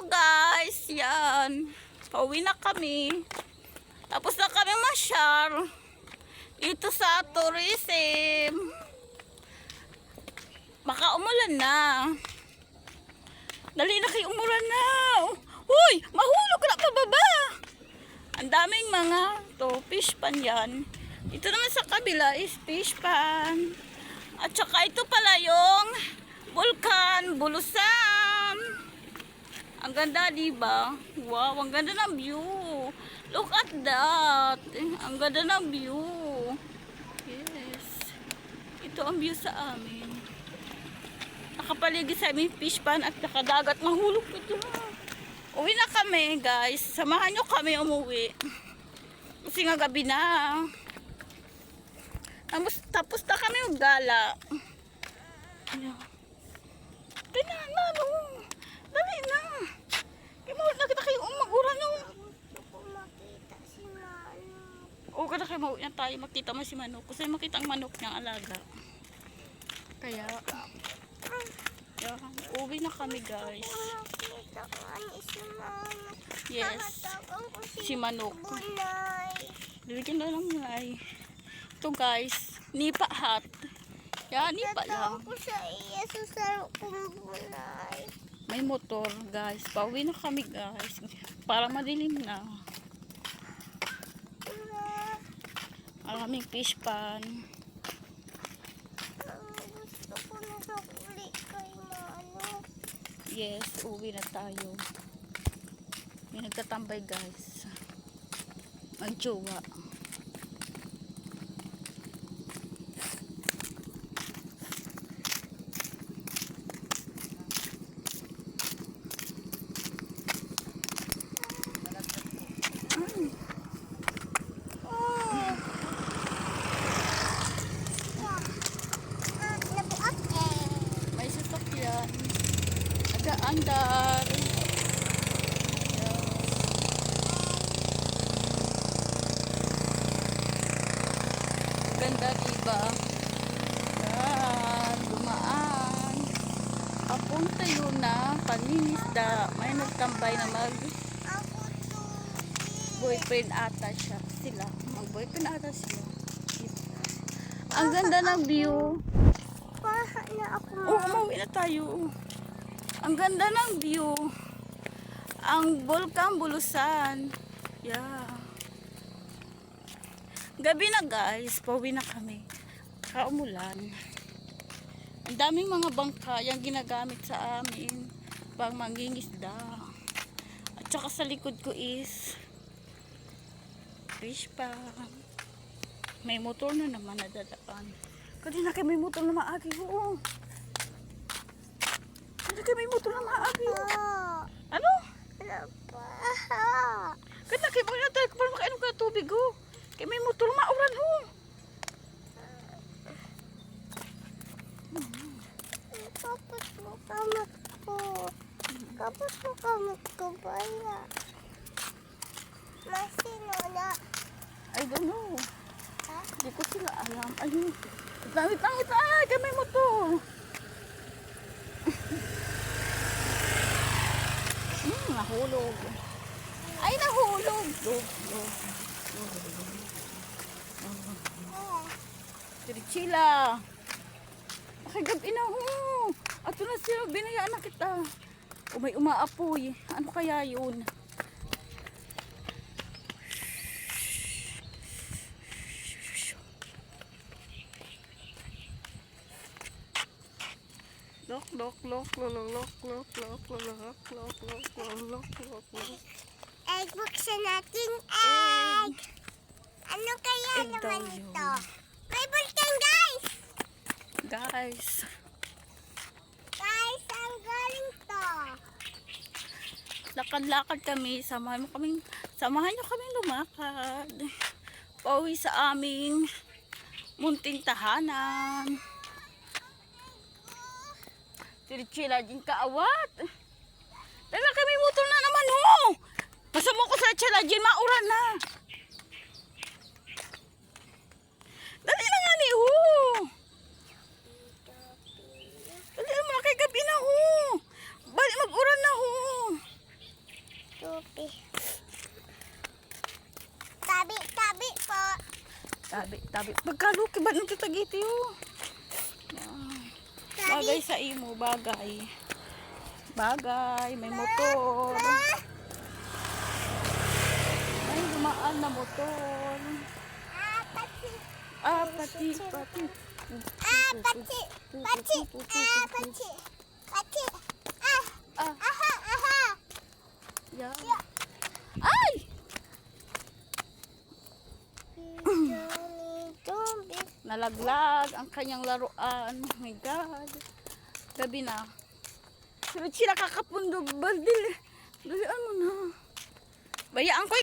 Hello guys, yan. Pauwi na kami. Tapos na kami masyar. Dito sa tourism. Makaumulan na. Dali na kayo, umulan na. Uy, mahulog na pababa. Ang daming mga fish pan yan. Ito naman sa kabila is fish pan. At saka ito pala yung Vulcan, Bulusan. Ang ganda, diba? Wow, ang ganda ng view. Look at that. Ang ganda ng view. Yes. Ito ang view sa amin. Nakapaligid sa aming fish pan at nakadagat. Mahulog ko dyan. Uwi na kami, guys. Samahan nyo kami umuwi. Kasi nga gabi na. Tapos na kami maggala. Ayan. Tingnan na, no. Dali na. Nakita kayo mag-ura no. Makita si Manok. O kada kayo mauwi na tayo. Makita mo si Manok. Kasi makita ang manok niyang alaga. Kaya uwi na kami, guys. Nakita ko si Manok. Yes. Nakatakan ko Si Manok. Bunay. Bibigyan na lang mulay. Ito, guys. Nipa hat. Yan, nipa lang. Nakatakan ko sa iya sa saro kong bunay. May motor, guys. Pauwi na kami, guys. Para madilim na. Ang aming fish pan. Gusto ko na sa uli kay Manok. Yes, uwi na tayo. May nagtatambay, guys. Ang jowa. May sasakyan. Nag-aandar. Ganda, diba? Yan, dumaan. Papunta yun na paningisda. May nagtambay na boyfriend ata siya. Sila. Mag-boyfriend ata sila. Ang ganda ng view. Pahala ako. Oo, umuwi na tayo. Ang ganda ng view. Ang Vulcan, Bulusan. Yeah. Gabi na, guys. Pauwi na kami. Kaumulan. Ang daming mga bangka yung ginagamit sa amin pang mangingisda. At saka sa likod ko is fish pan. May motor na naman nadadaan. Kanina kayo may motor na maagi. Oo. Kanina kayo may motor na maagi. Ano? Kanina kayo magkakita tayo para makainom ka ng tubig. Oh. Kaya may motor na mauran. Oh. Kapos mo kamot ko. Kapos mo kamot ko baya. Masino na. I don't know. Ha? Hindi ko sila alam. Ayun. Langit-langit. Ay, kaya may motor. Nahulog. Ay, nahulog. Chila. Nakagabi na ho. Ato na siya. Binayaan na kita. O may umaapoy. Ano kaya yun? Egg, buksan natin egg. Ano kaya Egg daw naman yun. ito? May bulkan, guys! Guys. Guys, ang galing to. Lakad-lakad kami. Samahan nyo kami lumakad. Pauwi sa aming munting tahanan. Chila, din kaawat. Dala kami motor na naman ho. Pasamo ko sa chila, din mauran na. Dali na nga ni ho. Dali mo na kay gabi na ho. Balik mag-uran na ho. Tabi. Pagkaluki ba nung tutagiti oh. Bagay sa imo, bagay. Bagay, may motor. Ay, dumaan na motor. Pati. Pati. Pati. Pati. Pati. Pati. Aha. Aha. Yeah. Ay! Nalaglag ang kanyang laruan. Oh my God. Gabi na. Sila kakapundog. Baldil. Dalian mo na. Bayaan ko